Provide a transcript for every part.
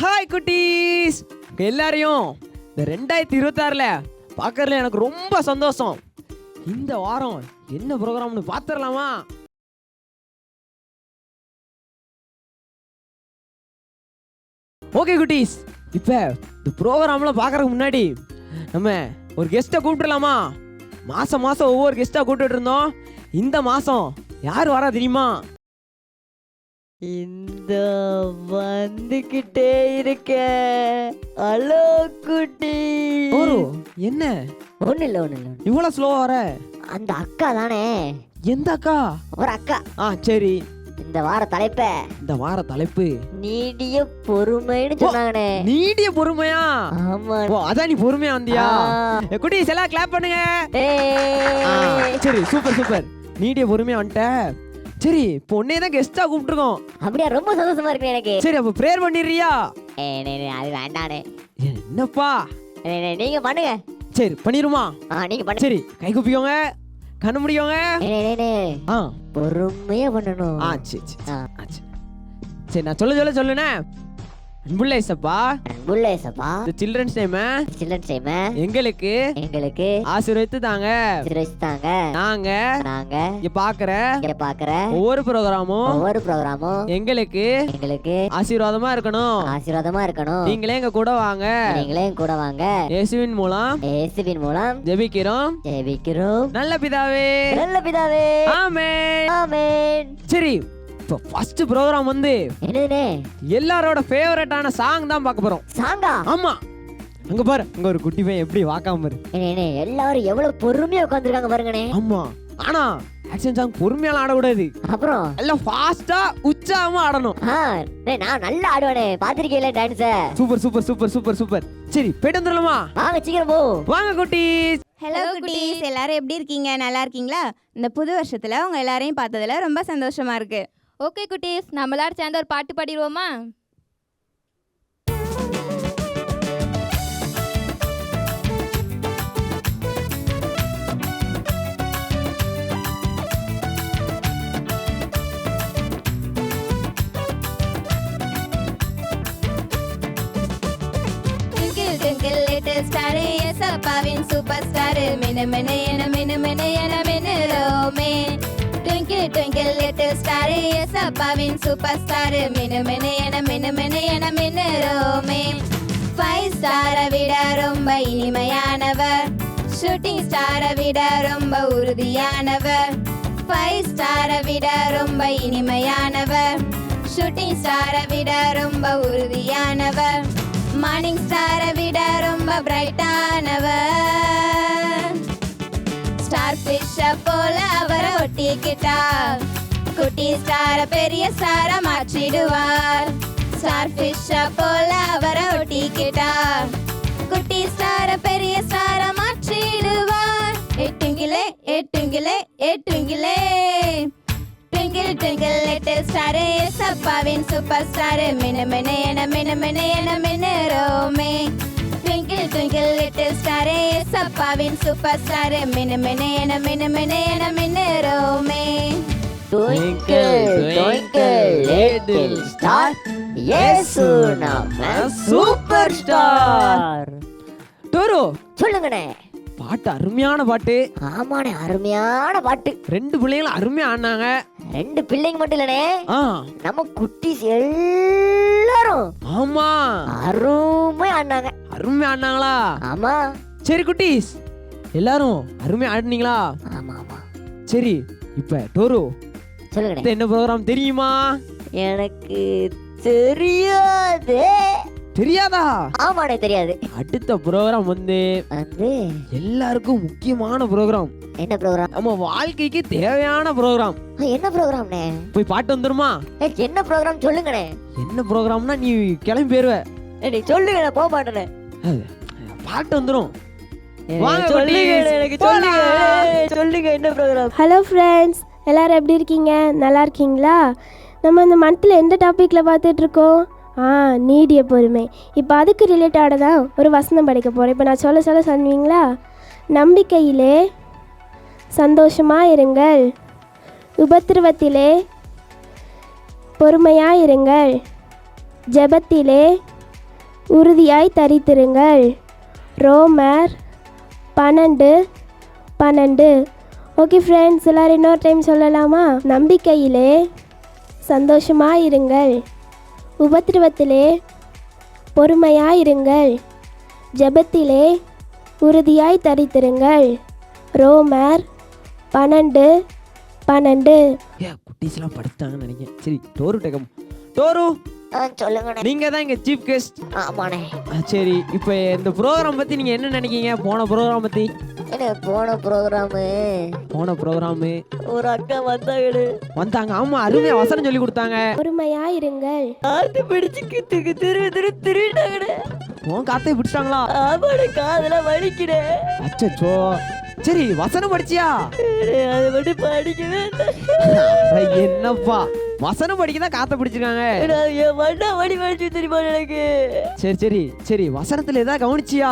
Hi குட்டீஸ், எல்லாரையும் இந்த 2026ல பார்க்கறதுல எனக்கு ரொம்ப சந்தோஷம். இந்த வாரம் என்ன ப்ரோக்ராம்னு பார்த்துடலாமா? ஓகே குட்டீஸ், இப்போ இந்த ப்ரோக்ராம்ல பார்க்கறதுக்கு முன்னாடி நம்ம ஒரு கெஸ்ட்டை கூப்பிட்டுலாமா? மாதம் ஒவ்வொரு கெஸ்ட்டாக கூப்பிட்டு இருந்தோம். இந்த மாதம் யார் வரா தெரியுமா? இந்த வந்துகிட்டே இருக்க ஹலோ குட்டி. ஓரு, என்ன ஒண்ணு இல்ல இவ்வளவு ஸ்லோவா வர? அந்த அக்கா தானே. எந்த அக்கா? ஒரு அக்கா. சரி, இந்த வார தலைப்பு நீடிய பொறுமைன்னு சொன்னாங்கனே. நீடிய பொறுமையா? ஆமா. அதான் நீ பொறுமையா வந்தியா? குட்டீஸ் எல்லாம் கிளாப் பண்ணுங்க. சரி, சூப்பர். நீடிய பொறுமையா வந்துட்ட. சரி, இப்போ உன்னையே தான் கெஸ்டா கூப்பிட்டுருக்கோம். அப்படியே ரொம்ப சந்தோஷமா இருக்கு எனக்கு. சரி, அப்ப பிரேயர் பண்ணிடுறியா? அது வேண்டானே. என்னப்பா? நீங்க பண்ணுங்க. சரி, பண்ணிருமா? நீங்க பண்ணுங்க. சரி, கை கூப்பிக்கோங்க, கண்ணு முடிக்கோங்க. பொறுமையா பண்ணணும். சரி, நான் சொல்லுனே. அன்புள்ள இயேசப்பா, இந்த சில்ட்ரன்ஸ் டைம் எங்களுக்கு ஆசீர்வதித்து தாங்க. நாங்க இங்க பாக்குற ஒவ்வொரு ப்ரோக்ராமும் எங்களுக்கு ஆசீர்வாதமா இருக்கணும். நீங்களே எங்க கூட வாங்க. இயேசுவின் மூலம் ஜெபிக்கிறோம் நல்ல பிதாவே. ஆமென். சரி, இப்போ ஃபர்ஸ்ட் ப்ரோக்ராம் வந்து என்னதுனே? எல்லாரோட ஃபேவரட்டான சாங் தான் பார்க்க போறோம். சாங்கா? ஆமா. அங்க பாரு, அங்க ஒரு குட்டி பையன் எப்படி வாக்காம பாரு. எல்லாரும் எவ்வளவு பொறுமையா உட்கார்ந்திருக்காங்க பாருங்கனே. ஆமா, ஆனா ஆக்ஷன் சாங் பொறுமையால ஆடக்கூடாது. அப்புறம் எல்லாம் ஃபாஸ்டா உற்சாகமா ஆடணும். நான் நல்லா ஆடுவேனே, பாத்திருக்கீங்களா டான்ஸ்? சூப்பர். சரி, போயிட்டு வந்துடலாமா? வாங்க, சீக்கிரம் போ. வாங்க குட்டீஸ். ஹலோ குட்டீஸ், எல்லாரும் எப்படி இருக்கீங்க? நல்லா இருக்கீங்களா? இந்த புது வருஷத்துல உங்க எல்லாரையும் பார்த்ததுல ரொம்ப சந்தோஷமா இருக்கு. ஓகே குட்டீஸ், நம்மளால சேர்ந்து ஒரு பாட்டு பாடிடுவோமா? அப்பாவின் சூப்பர் ஸ்டார் மினுமினு என மினுரோமே. Twinkle twinkle little star is அப்பாவின் சூப்பர் ஸ்டார் மினுமினு என மினுரோமே. 5 ஸ்டாரை விட ரொம்ப இனிமையானவர், ஷூட்டிங் ஸ்டாரை விட ரொம்ப உறுதியானவர். 5 ஸ்டாரை விட ரொம்ப இனிமையானவர், ஷூட்டிங் ஸ்டாரை விட ரொம்ப உறுதியானவர். மார்னிங் ஸ்டாரை விட ரொம்ப பிரைட்டானவர். ஸ்டார் ஃபிஷ்ஷை போல அவரை ஒட்டிக்கிட்டார், குட்டி ஸ்டாரை பெரிய ஸ்டாரை மாற்றிடுவார். ஸ்டார் ஃபிஷ்ஷை போல அவரை ஒட்டிக்கிட்டார், குட்டி ஸ்டாரை பெரிய ஸ்டாரை மாற்றிடுவார். எட்டுங்கிலே twinkle twinkle little star is அப்பாவின் சூப்பர் ஸ்டார் மினுமினு என மினுரோமே. Twinkle twinkle little star is அப்பாவின் சூப்பர் ஸ்டார் மினுமினு என மினுரோமே. லிட்டில் ஸ்டார் இயேசு நம்ம சூப்பர் ஸ்டார். டோரோ, சொல்லுங்கண்ணே. பாட்டு அருமையான பாட்டு. ஆமாண்ணே, அருமையான பாட்டு. 2 பிள்ளைங்களும் அருமையா ஆடினாங்க. 2 பிள்ளைங்க மட்டும் இல்லனே, நம்ம குட்டீஸ் எல்லாரும் ஆமா அருமையா ஆடினாங்களா? ஆமா. சரி குட்டீஸ், எல்லாரும் அருமையா ஆடினீங்களா? ஆமா. சரி, இப்ப டோரோ சொல்லுங்க. என்ன ப்ரோக்ராம் தெரியுமா? எனக்கு தெரியாதா? ஆமாண்ணே, தெரியாது. அடுத்த ப்ரோக்ராம் வந்து எல்லாருக்கும் முக்கியமான ப்ரோக்ராம். என்ன ப்ரோக்ராம்? நம்ம வாழ்க்கைக்கு தேவையான ப்ரோக்ராம். என்ன ப்ரோக்ராம்னே? போய் பாட்டு வந்துருமா? என்ன ப்ரோக்ராம் சொல்லுங்கண்ணே. என்ன ப்ரோக்ராம்னா நீ கிளம்பி போயிருவ. நீ சொல்லுங்க, போக மாட்டேனே. பாட்டு வந்துரும். சொல்லுங்க என்ன ப்ரோக்ராம்? ஹலோ ஃப்ரெண்ட்ஸ், எல்லாரும் எப்படி இருக்கீங்க? நல்லா இருக்கீங்களா? நம்ம இந்த மந்த்தில் எந்த டாப்பிக்கில் பார்த்துட்ருக்கோம்? நீடிய பொறுமை. இப்போ அதுக்கு ரிலேட்டடாக தான் ஒரு வசனம் படிக்க போகிறேன். இப்போ நான் சொல்ல சொன்னீங்களா? நம்பிக்கையிலே சந்தோஷமாக இருங்கள், உபத்திரவத்திலே பொறுமையாக இருங்கள், ஜெபத்திலே உறுதியாய் தரித்திருங்கள். ரோமர் 12:12. ஓகே ஃப்ரெண்ட்ஸ், எல்லோரும் இன்னொரு டைம் சொல்லலாமா? நம்பிக்கையிலே சந்தோஷமாயிருங்கள், உபத்திரவத்திலே பொறுமையாயிருங்கள், ஜெபத்திலே உறுதியாய் தரித்திருங்கள். ரோமர் 12:12. குட்டீஸ்லாம் படிச்சிட்டாங்கன்னு நினைக்கிறேன். சரி, டோரு டேக்கம். டோரு, சொல்லுங்கண்ணே. நீங்க தான் இங்க சீஃப் கெஸ்ட். ஆமாண்ணே. சரி, இப்போ இந்த ப்ரோக்ராம் பத்தி நீங்க என்ன நினைக்கீங்க? போன ப்ரோக்ராம் பத்தி? என்ன போன ப்ரோக்ராமு ஒரு அக்கா வந்தாங்க. ஆமா, அருமையா வசனம் சொல்லி கொடுத்தாங்க. பொறுமையாயிருங்கள். ஆட்டு பிடிச்சு திருட்டாங்கண்ணே. உன் காத்தை பிடிச்சிட்டாங்களா? ஆமாண்ணே, காதெல்லாம் வலிக்கிறேன். அச்சோ. சரி, வசனம் படிச்சியா? அதை மட்டும் படிக்கவே இல்லை. என்னப்பா, வசனம் படிக்கதான் காத்த பிடிச்சிருக்காங்க. என் மண்ணா வடி வடிச்சு தெரியுமா எனக்கு? சரி சரி சரி, வசனத்துல ஏதாவது கவனிச்சியா?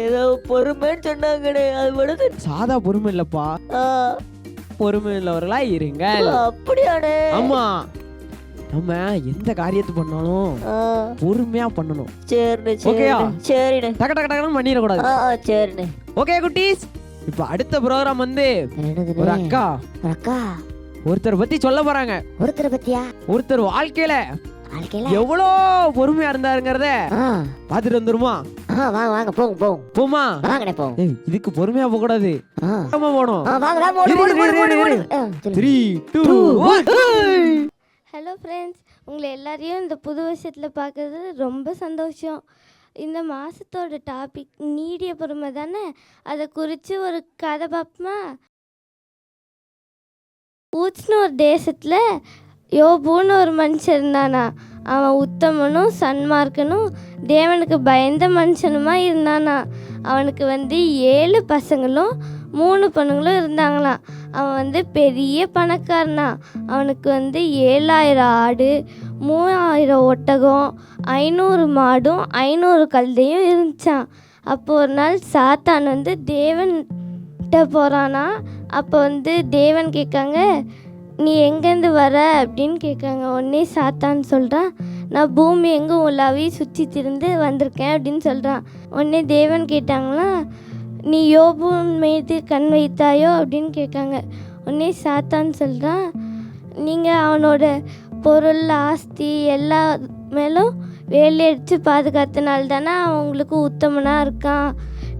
ஏதோ பொறுமைன்னு சொன்னாங்கண்ணே, அது மட்டும். சாதா பொறுமை இல்லப்பா, பொறுமை உள்ளவர்களா இருங்கள். அப்படியானே? ஆமா, நம்ம எந்த காரியத்தை பண்ணாலும் பொறுமையா பண்ணணும். சரிண்ணே. ஓகேயா? சரிண்ணே. டக டக டகன்னு பண்ணிடக்கூடாது. சரிண்ணே. ஓகே குட்டீஸ், இப்ப அடுத்த ப்ரோக்ராம் வந்து ஒரு அக்கா ஒருத்தர் பத்தி சொல்ல போறாங்க. ஒருத்தரை பத்தியா? ஒருத்தர் வாழ்க்கையில எவ்வளோ பொறுமையா இருந்தாருங்கிறத பாத்துட்டு வந்துருமா? வாங்க வாங்க, போங்க போமா? வாங்கண்ணே, போங்க. இதுக்கு பொறுமையா போக கூடாது, போனோம். 3, 2, 1. ஹலோ ஃப்ரெண்ட்ஸ், உங்களை எல்லாரையும் இந்த புது வருஷத்தில் பார்க்குறது ரொம்ப சந்தோஷம். இந்த மாதத்தோட டாபிக் நீடிய பொறுமை தானே. அதை குறித்து ஒரு கதை பார்ப்போமா? ஊத்ஸ்னு ஒரு தேசத்தில் யோபுன்னு ஒரு மனுஷன் இருந்தானா. அவன் உத்தமனும் சன்மார்க்கனும் தேவனுக்கு பயந்த மனுஷனுமா இருந்தானா. அவனுக்கு 7 பசங்களும் 3 பொண்ணுங்களும் இருந்தாங்களாம். அவன் பெரிய பணக்காரனா. அவனுக்கு 7,000 ஆடு, 3,000 ஒட்டகம், 500 மாடும் 500 கழுதையும் இருந்துச்சான். அப்போ ஒரு நாள் சாத்தான் தேவன்கிட்ட போகிறானா. அப்போ தேவன் கேட்காங்க, நீ எங்கேருந்து வர அப்படின்னு கேட்காங்க. உடனே சாத்தான் சொல்கிறான், நான் பூமி எங்கும் உலாவி சுற்றி திருந்து வந்திருக்கேன் அப்படின்னு சொல்கிறான். உடனே தேவன் கேட்டாங்களா, நீ யோபு மீது கண் வைத்தாயோ அப்படின்னு கேட்காங்க. உடனே சாத்தான் சொல்கிறான், நீங்கள் அவனோட பொருள் ஆஸ்தி எல்லா மேலும் வேலையடித்து பாதுகாத்தனால தானே அவன் உங்களுக்கு உத்தமனாக இருக்கான்.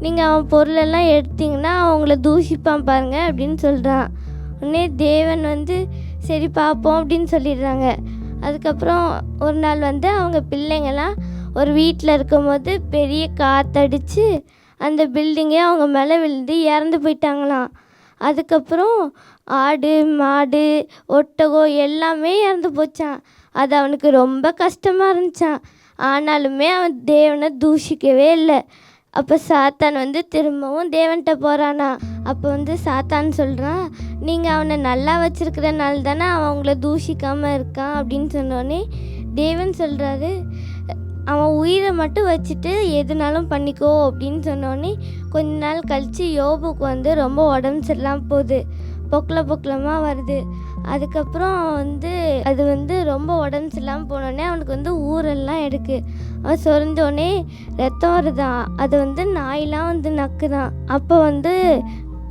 நீங்கள் அவன் பொருளெல்லாம் எடுத்தீங்கன்னா அவங்கள தூஷிப்பான் பாருங்க அப்படின்னு சொல்கிறான். உடனே தேவன் சரி பார்ப்போம் அப்படின்னு சொல்லிடுறாங்க. அதுக்கப்புறம் ஒரு நாள் அவங்க பிள்ளைங்கள்லாம் ஒரு வீட்டில் இருக்கும்போது பெரிய காற்றடிச்சு அந்த பில்டிங்கே அவங்க மேலே விழுந்து இறந்து போயிட்டாங்களாம். அதுக்கப்புறம் ஆடு மாடு ஒட்டகம் எல்லாமே இறந்து போச்சான். அது அவனுக்கு ரொம்ப கஷ்டமாக இருந்துச்சான். ஆனாலுமே அவன் தேவனை தூஷிக்கவே இல்லை. அப்போ சாத்தான் திரும்பவும் தேவன்கிட்ட போகிறானா. அப்போ சாத்தான் சொல்கிறான், நீங்கள் அவனை நல்லா வச்சுருக்கிறனால தானே அவன் உங்களை தூஷிக்காமல் இருக்கான் அப்படின்னு சொன்னோடனே தேவன் சொல்கிறாரு, அவன் உயிரை மட்டும் வச்சுட்டு எதுனாலும் பண்ணிக்கோ அப்படின்னு சொன்னோடனே கொஞ்ச நாள் கழித்து யோபுக்கு ரொம்ப உடம்பு சரியில்லாமல் போகுது. பொக்கலமாக வருது. அதுக்கப்புறம் அது ரொம்ப உடம்பு சரியில்லாமல் போனோடனே அவனுக்கு ஊரெல்லாம் எடுக்கு. அவன் சொரிஞ்சோடனே ரத்தம் வருதான். அது நாயெலாம் நக்குதான். அப்போ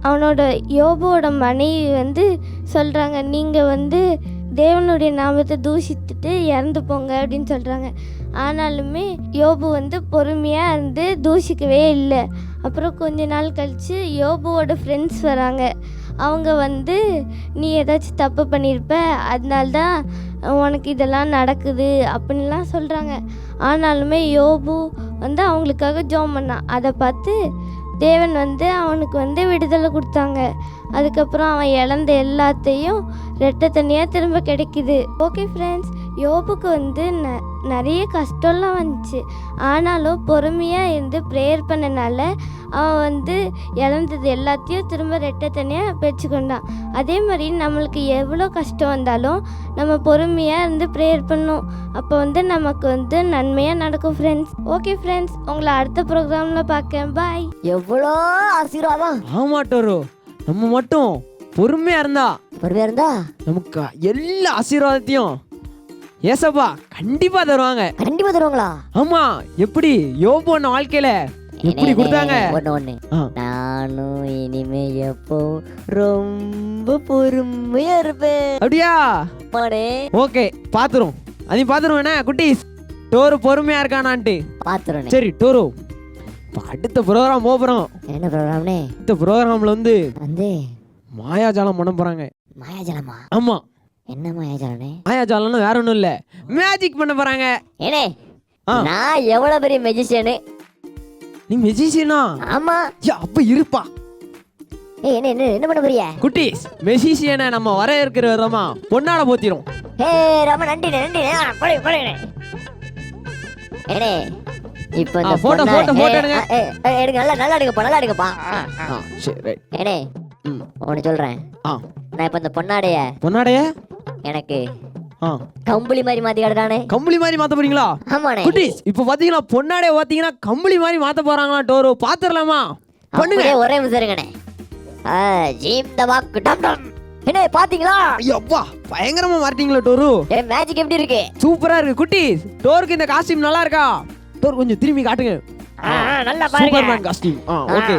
அவனோட யோபுவோட மனைவி சொல்கிறாங்க, நீங்கள் தேவனுடைய நாமத்தை தூஷித்துட்டு இறந்து போங்க அப்படின்னு சொல்கிறாங்க. ஆனாலுமே யோபு பொறுமையாக இருந்து தூஷிக்கவே இல்லை. அப்புறம் கொஞ்ச நாள் கழித்து யோபுவோட ஃப்ரெண்ட்ஸ் வராங்க. அவங்க நீ ஏதாச்சும் தப்பு பண்ணியிருப்ப, அதனால்தான் உனக்கு இதெல்லாம் நடக்குது அப்படின்லாம் சொல்கிறாங்க. ஆனாலுமே யோபு அவங்களுக்காக ஜெபம் பண்ணான். அதை பார்த்து தேவன் அவனுக்கு விடுதலை கொடுத்தாங்க. அதுக்கப்புறம் அவன் இழந்த எல்லாத்தையும் ரெட்டை தனியாக திரும்ப கிடைக்குது. ஓகே ஃப்ரெண்ட்ஸ், யோபுக்கு நிறைய கஷ்டம்லாம் வந்துச்சு. ஆனாலும் பொறுமையாக இருந்து ப்ரேயர் பண்ணனால அவன் இழந்தது எல்லாத்தையும் திரும்ப ரெட்டை தனியாக பெற்றுக்கொண்டான். அதே மாதிரி நம்மளுக்கு எவ்வளோ கஷ்டம் வந்தாலும் நம்ம பொறுமையாக இருந்து ப்ரேயர் பண்ணணும். அப்போ நமக்கு நன்மையாக நடக்கும் ஃப்ரெண்ட்ஸ். ஓகே ஃப்ரெண்ட்ஸ், உங்களை அடுத்த ப்ரோக்ராமில் பார்க்கேன். பாய். எவ்வளோ ஆசீர்வாதம். ஆமாட்டோரோ, நம்ம மட்டும் பொறுமையா இருந்தா பொறுமையா இருந்தா நமக்கு எல்லா ஆசீர்வாதத்தையும் ஏசப்பா கண்டிப்பா தருவாங்க. கண்டிப்பா தருவாங்களா? ஆமா. எப்படி யோபு அண்ணன் வாழ்க்கையில எப்படி கொடுத்தாங்க? ஒண்ணு நானும் இனிமே எப்போ ரொம்ப பொறுமையா இருப்பேன். அப்படியா? மாடே ஓகே, பாத்துரும். அதையும் பாத்துரும். என்ன குட்டீஸ், டோரு பொறுமையா இருக்கானான்ட்டு பாத்துறேன். சரி டோரு, இப்ப அடுத்த ப்ரோக்ராம் போறோம். என்ன ப்ரோக்ராம்னே? அடுத்த ப்ரோக்ராம்ல வந்து வந்து மாயாஜாலம் பண்ண போறாங்க. மாயாஜாலமா? ஆமா. என்ன மாயாஜாலனே? மாயாஜாலம்னு வேற ஒண்ணும் இல்ல, மேஜிக் பண்ண போறாங்க. ஏனே நான் எவ்வளவு பெரிய மெஜிஷியனு. நீ மெஜிஷியனா? ஆமா. அப்ப இருப்பா. ஏய் என்ன என்ன என்ன பண்ண போறிய? குட்டீஸ், மெஜிஷியனை நம்ம வர இருக்கிற விதமா பொன்னாட போத்திரும். ஏய் ரொம்ப நன்றி நன்றி. போடு போடு. ஏனே இப்போ இந்த போட்டோ எடுங்க. எடுங்க. நல்லா எடுங்கப்பா, நல்லா எடுங்கப்பா. சரி ரைட். ஏனே ஒன்னு சொல்றேன். நான் இப்ப இந்த பொன்னாடைய எனக்கு கம்பளி மாதிரி மாத்தி காட்டுறானே. கம்பளி மாதிரி மாத்த போறீங்களா? ஆமாண்ணே. குட்டீஸ், இப்ப பாத்தீங்களா பொன்னாடைய பாத்தீங்கன்னா கம்பளி மாதிரி மாத்த போறாங்களா டோரு? பாத்துறலாமா? பண்ணுங்க. ஒரே நிமிஷம் இருங்கண்ணே. ஜீம் த வாக் டம் டம். என்ன பாத்தீங்களா? ஐயோப்பா, பயங்கரமா மாட்டீங்களா டோரு? மேஜிக் எப்படி இருக்கு? சூப்பரா இருக்கு. குட்டீஸ், டோருக்கு இந்த காஸ்டியூம் நல்லா இருக்கா? டோர் கொஞ்சம் திரும்பி காட்டுங்க. நல்லா பாருங்க. Superman costume. ஓகே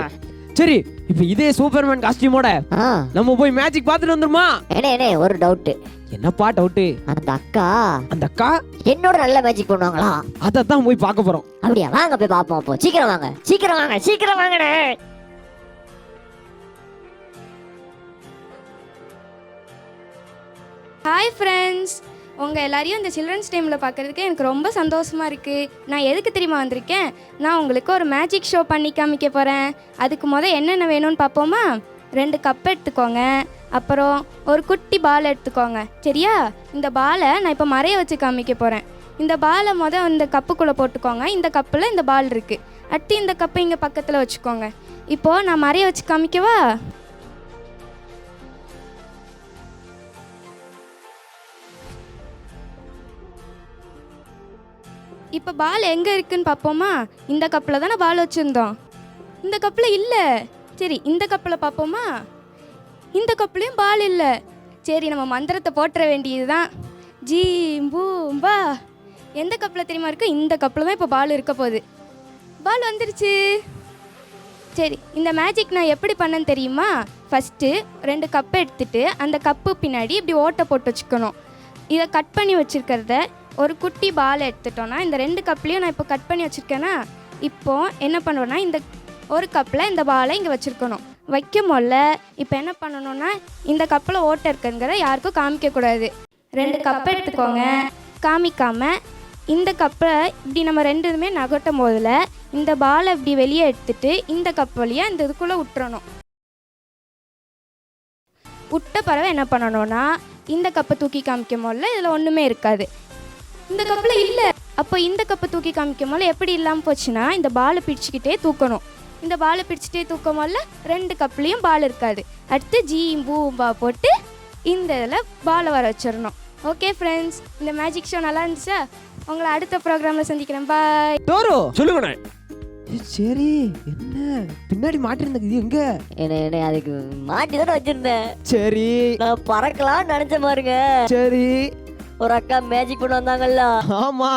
சரி, இப்போ இதே சூப்பர்மேன் காஸ்டியூமோட நம்ம போய் மேஜிக் பார்த்துட்டு வந்துருமா? என்ன ஒரு டவுட். என்னப்பா டவுட்? அந்த அக்கா என்னோட நல்ல மேஜிக் பண்ணுவாங்களா? அதான் போய் பார்க்க போறோம். அப்படியா? வாங்க போய் பாப்போம். அப்போ சீக்கிரம் வாங்க, சீக்கிரம் வாங்க, சீக்கிரம் வாங்கண்ணே. ஹாய் ஃப்ரெண்ட்ஸ், உங்கள் எல்லாரையும் இந்த சில்ட்ரன்ஸ் டைமில் பார்க்குறதுக்கு எனக்கு ரொம்ப சந்தோஷமாக இருக்குது. நான் எதுக்கு தெரியுமா வந்திருக்கேன்? நான் உங்களுக்கு ஒரு மேஜிக் ஷோ பண்ணி காமிக்க போகிறேன். அதுக்கு என்னென்ன வேணும்னு பார்ப்போமா? 2 கப் எடுத்துக்கோங்க, அப்புறம் ஒரு குட்டி பால் எடுத்துக்கோங்க. சரியா? இந்த பாலை நான் இப்போ மறைய வச்சு காமிக்க போகிறேன். இந்த பாலை இந்த கப்புக்குள்ளே போட்டுக்கோங்க. இந்த கப்பில் இந்த பால் இருக்குது. அடுத்து இந்த கப்பை இங்கே பக்கத்தில் வச்சுக்கோங்க. இப்போது நான் மறைய வச்சு காமிக்கவா? இப்போ பால் எங்கே இருக்குன்னு பார்ப்போமா? இந்த கப்பில் தானே பால் வச்சுருந்தோம். இந்த கப்பில் இல்லை. சரி, இந்த கப்பில் பார்ப்போமா? இந்த கப்லேயும் பால் இல்லை. சரி, நம்ம மந்திரத்தை போட்டுற வேண்டியது தான். ஜீம் பூம் பா. எந்த கப்பில் தெரியுமா இருக்குது? இந்த கப்பில் தான் இப்போ பால் இருக்க போகுது. பால் வந்துருச்சு. சரி, இந்த மேஜிக் நான் எப்படி பண்ணேன்னு தெரியுமா? ஃபஸ்ட்டு 2 கப்பை எடுத்துகிட்டு அந்த கப்பு பின்னாடி இப்படி ஓட்டை போட்டு வச்சுக்கணும். இதை கட் பண்ணி வச்சுருக்கிறத ஒரு குட்டி பால் எடுத்துட்டோன்னா, இந்த 2 கப்லேயும் நான் இப்போ கட் பண்ணி வச்சுருக்கேன்னா, இப்போது என்ன பண்ணுவேன்னா இந்த ஒரு கப்பில் இந்த பாலை இங்கே வச்சுருக்கணும். வைக்கும் போல இப்போ என்ன பண்ணணும்னா, இந்த கப்பில் ஓட்டை இருக்குங்கிறத யாருக்கும் காமிக்கக்கூடாது. 2 கப்பை எடுத்துக்கோங்க. காமிக்காமல் இந்த கப்பை இப்படி நம்ம 2மே நகட்டும் போதில் இந்த பாலை இப்படி வெளியே எடுத்துட்டு இந்த கப் வழியாக இந்த இதுக்குள்ளே விட்டுறணும். விட்ட பிறகு என்ன பண்ணணும்னா, இந்த கப்பை தூக்கி காமிக்கும் போல இதில் ஒன்றுமே இருக்காது. இந்த கப்பில் இல்லை. அப்போ இந்த கப்பை தூக்கி காமிக்கும் போல எப்படி இல்லாமல் போச்சுன்னா, இந்த பாலை பிடிச்சிக்கிட்டே தூக்கணும். இந்த பாலை பிடிச்சிட்டே தூக்கும் போல 2 கப்லேயும் பால் இருக்காது. அடுத்து ஜீம் பூம்பா போட்டு இந்த இதில் பாலை வர வச்சிடணும். ஓகே ஃப்ரெண்ட்ஸ், இந்த மேஜிக் ஷோ நல்லா இருந்துச்சா? உங்களை அடுத்த ப்ரோக்ராமில் சந்திக்கிறேன். பாய். டோரு சொல்லுங்கண்ணே. சரி, என்ன பின்னாடி மாட்டிருந்தது? இது எங்க? என்ன அதுக்கு மாட்டி தானே வச்சிருந்தேன். சரி, நான் பறக்கலாம் நினைச்ச பாருங்க. சரி, ஒரு அக்கா மேஜிக் பண்ண வந்தாங்கல்ல. ஆமா,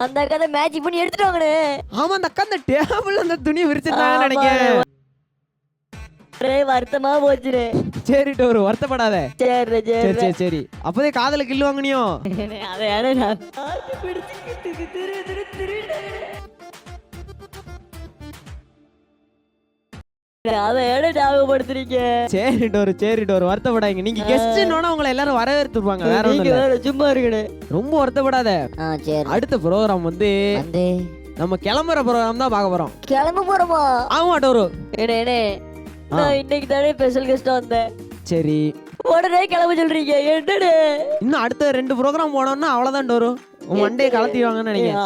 அந்த அக்கா தான் மேஜிக் பண்ணி எடுத்துட்டாங்கண்ணே. ஆமா, அந்த அக்கா அந்த டேபிள் அந்த துணி விரிச்சிருந்தாங்கன்னு நினைக்கிறேன். வருத்தமா போச்சுரு. சரி டோரு, வருத்தப்படாத. சரி சரி சரி சரி, அப்போதே காதல கில்லு வாங்கினியோ? சரி டோரு, சரி டோரு, வருத்தப்படாதீங்க. நீங்க கெஸ்ட்னோட உங்களை எல்லாரும் வரவேற்றுப்பாங்க. வேற ஒண்ணும் இல்ல. சும்மா இருக்கணே. ரொம்ப வருத்தப்படாத. அடுத்த ப்ரோக்ராம் வந்து நம்ம கிளம்புற ப்ரோக்ராம் தான் பார்க்க போறோம். கிளம்ப போறோமா? ஆமா டோரு. என்ன நான் இன்னைக்கு தானே ஸ்பெஷல் கெஸ்டா வந்தேன். சரி, உடனே கிளம்ப சொல்றீங்க என்னடே? இன்னும் அடுத்த 2 ப்ரோக்ராம் போனோம்னா அவ்வளவுதான் டோரு. உன் மண்டையை கலத்திடுவாங்கன்னு நினைக்கிறேன்.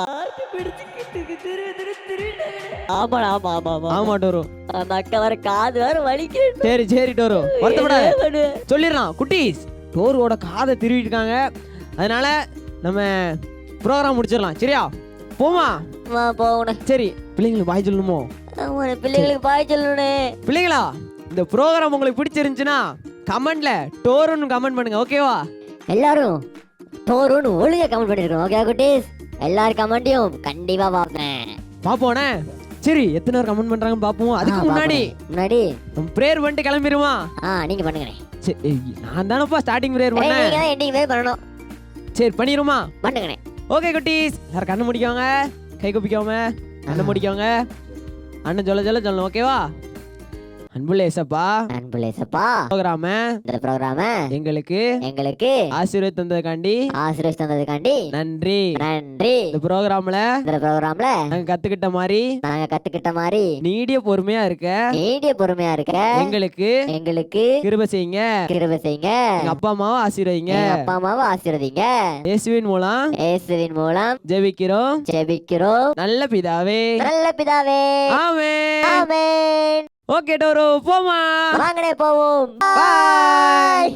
ஆமா ஆமா ஆமா ஆமா டோரு. அந்த அக்கா வர காது வேற வலிக்குது. சரி சரி டோரு, வருத்தப்படாத. சொல்லிடலாம் குட்டீஸ், டோரோட காதை திருவிட்டு இருக்காங்க. அதனால நம்ம ப்ரோக்ராம் முடிச்சிடலாம். சரியா? போமா? போகணும். சரி, பிள்ளைங்களுக்கு பாய் சொல்லணுமோ? பிள்ளைங்களுக்கு பாய் சொல்லணுனே. பிள்ளைங்களா, இந்த ப்ரோக்ராம் உங்களுக்கு பிடிச்சிருந்துச்சுன்னா கமெண்ட்ல டோருன்னு கமெண்ட் பண்ணுங்க. ஓகேவா? எல்லாரும் டோருன்னு ஒழுங்கா கமெண்ட் பண்ணிருக்கோம். ஓகே குட்டீஸ், எல்லாரும் கமெண்ட்டையும் கண்டிப்பா பார்ப்பேன். பாப்போனே. சரி, எத்தனை பேர் கமெண்ட் பண்றாங்கன்னு பாப்போம். அதுக்கு முன்னாடி நம்ம பிரேயர் பண்ணிட்டு கிளம்பிடுமா? நீங்க பண்ணுங்க. சரி, நான் தானப்பா ஸ்டார்டிங் பிரேயர் பண்ணேன். நீங்க தான் எண்டிங் பிரேயர் பண்ணணும். சரி, பண்ணிருமா? பண்ணுங்க. ஓகே குட்டீஸ், எல்லாரும் கண்ணு முடிக்கோங்க, கை குப்பிக்கோங்க, கண்ணு முடிக்கோங்க. அண்ணன் சொல்ல சொல்லணும், ஓகேவா? அன்புள்ள ஏசப்பா, ப்ரோகிராம எங்களுக்கு ஆசீர்வாதம் தந்ததுக்காண்டி நன்றி. இந்த ப்ரோகிராம்ல நாங்க கத்துக்கிட்ட மாதிரி நீடிய பொறுமையா இருக்க எங்களுக்கு கிருபை செய்யுங்க. எங்க அப்பா அம்மாவை ஆசீர்வதிங்க. இயேசுவின் மூலம் ஜெபிக்கிறோம் நல்ல பிதாவே. ஆமென். ஓகே டோரோ, போமா. போவோம். பாய்.